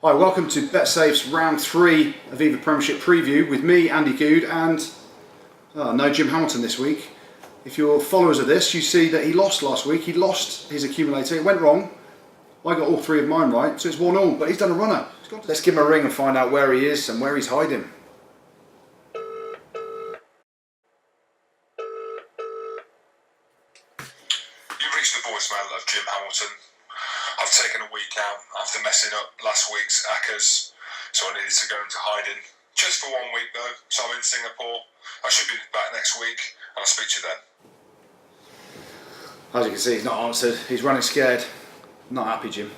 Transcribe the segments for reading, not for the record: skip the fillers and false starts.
Hi, welcome to BetSafe's round 3 Aviva Premiership preview with me, Andy Goode, and no Jim Hamilton this week. If you're followers of this, you see that he lost last week. He lost his accumulator. It went wrong. I got all 3 of mine right, so it's 1-1, but he's done a runner. Let's give him a ring and find out where he is and where he's hiding. You've reached the voicemail of Jim Hamilton. I've taken a week out after messing up last week's Acca's, so I needed to go into hiding. Just for 1 week though, so I'm in Singapore. I should be back next week, and I'll speak to you then. As you can see, he's not answered. He's running scared. Not happy, Jim.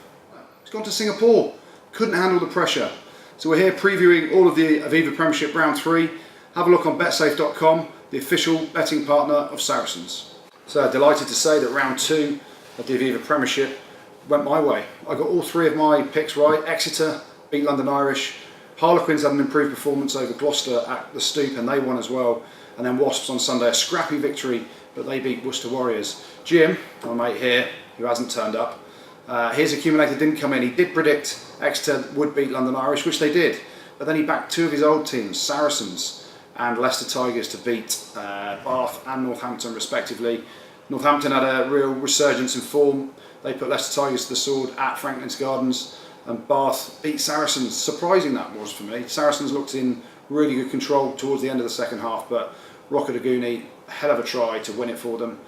He's gone to Singapore. Couldn't handle the pressure. So we're here previewing all of the Aviva Premiership round 3. Have a look on betsafe.com, the official betting partner of Saracens. So delighted to say that round 2 of the Aviva Premiership went my way. I got all 3 of my picks right. Exeter beat London Irish. Harlequins had an improved performance over Gloucester at the Stoop, and they won as well. And then Wasps on Sunday, a scrappy victory, but they beat Worcester Warriors. Jim, my mate here, who hasn't turned up, his accumulator didn't come in. He did predict Exeter would beat London Irish, which they did. But then he backed 2 of his old teams, Saracens and Leicester Tigers, to beat Bath and Northampton respectively. Northampton had a real resurgence in form. They put Leicester Tigers to the sword at Franklin's Gardens, and Bath beat Saracens. Surprising that was for me. Saracens looked in really good control towards the end of the second half, but Rockadaguni, hell of a try to win it for them,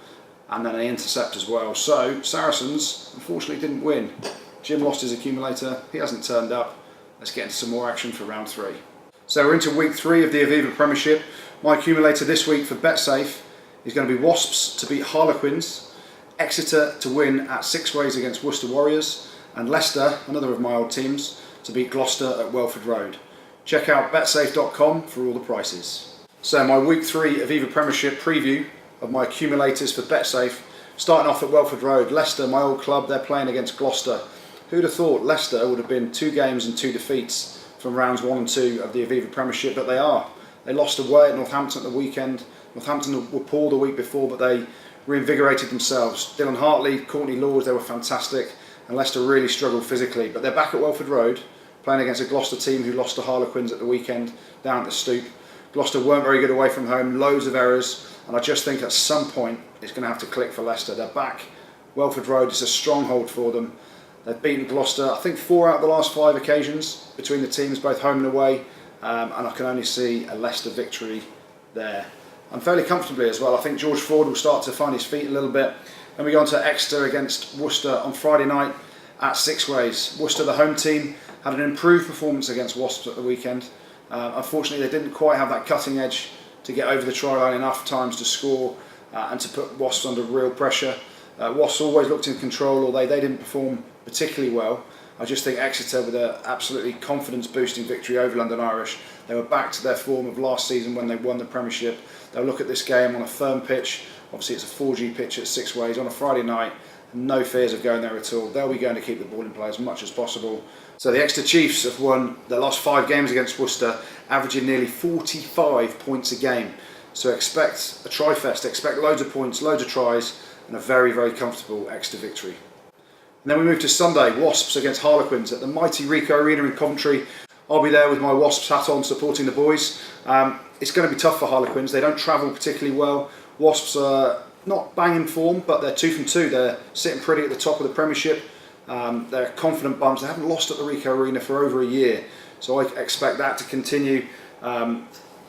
and then an intercept as well. So Saracens unfortunately didn't win. Jim lost his accumulator. He hasn't turned up. Let's get into some more action for round 3. So we're into week 3 of the Aviva Premiership. My accumulator this week for BetSafe is going to be Wasps to beat Harlequins, Exeter to win at 6 ways against Worcester Warriors, and Leicester, another of my old teams, to beat Gloucester at Welford Road. Check out betsafe.com for all the prices. So my week 3 Aviva Premiership preview of my accumulators for BetSafe, starting off at Welford Road. Leicester, my old club, they're playing against Gloucester. Who'd have thought Leicester would have been 2 games and 2 defeats from rounds 1 and 2 of the Aviva Premiership, but they are. They lost away at Northampton at the weekend. Northampton were poor the week before, but they reinvigorated themselves. Dylan Hartley, Courtney Laws, they were fantastic, and Leicester really struggled physically. But they're back at Welford Road, playing against a Gloucester team who lost to Harlequins at the weekend down at the Stoop. Gloucester weren't very good away from home, loads of errors, and I just think at some point it's going to have to click for Leicester. They're back. Welford Road is a stronghold for them. They've beaten Gloucester, I think 4 out of the last 5 occasions between the teams, both home and away, and I can only see a Leicester victory there. And fairly comfortably as well. I think George Ford will start to find his feet a little bit. Then we go on to Exeter against Worcester on Friday night at 6 ways. Worcester, the home team, had an improved performance against Wasps at the weekend. Unfortunately, they didn't quite have that cutting edge to get over the try line enough times to score and to put Wasps under real pressure. Wasps always looked in control, although they didn't perform particularly well. I just think Exeter, with an absolutely confidence-boosting victory over London Irish, they were back to their form of last season when they won the Premiership. They'll look at this game on a firm pitch. Obviously, it's a 4G pitch at 6 ways on a Friday night. No fears of going there at all. They'll be going to keep the ball in play as much as possible. So the Exeter Chiefs have won their last 5 games against Worcester, averaging nearly 45 points a game. So expect a try-fest, expect loads of points, loads of tries, and a very, very comfortable Exeter victory. And then we move to Sunday, Wasps against Harlequins at the mighty Ricoh Arena in Coventry. I'll be there with my Wasps hat on, supporting the boys. It's going to be tough for Harlequins. They don't travel particularly well. Wasps are not banging form, but they're 2 from 2. They're sitting pretty at the top of the Premiership. They're confident bunch. They haven't lost at the Ricoh Arena for over a year, so I expect that to continue.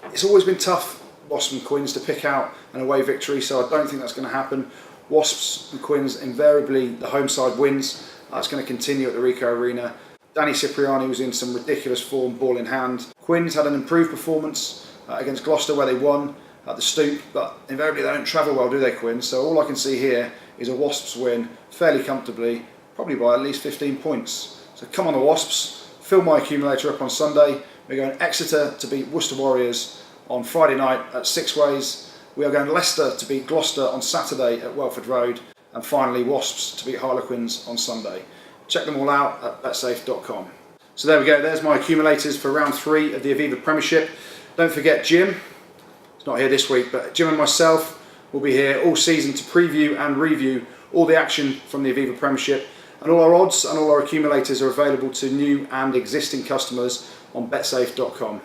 It's always been tough, Wasps and Quins, to pick out an away victory, so I don't think that's going to happen. Wasps and Quins, invariably the home side wins. That's going to continue at the Ricoh Arena. Danny Cipriani was in some ridiculous form, ball in hand. Quins had an improved performance against Gloucester where they won at the Stoop, but invariably they don't travel well, do they, Quins? So all I can see here is a Wasps win fairly comfortably, probably by at least 15 points. So come on the Wasps, fill my accumulator up on Sunday. We're going Exeter to beat Worcester Warriors on Friday night at 6 ways. We are going Leicester to beat Gloucester on Saturday at Welford Road, and finally Wasps to beat Harlequins on Sunday. Check them all out at betsafe.com. So there we go, there's my accumulators for round 3 of the Aviva Premiership. Don't forget Jim, he's not here this week, but Jim and myself will be here all season to preview and review all the action from the Aviva Premiership. And all our odds and all our accumulators are available to new and existing customers on betsafe.com.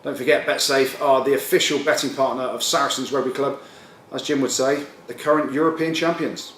Don't forget, BetSafe are the official betting partner of Saracens Rugby Club, as Jim would say, the current European champions.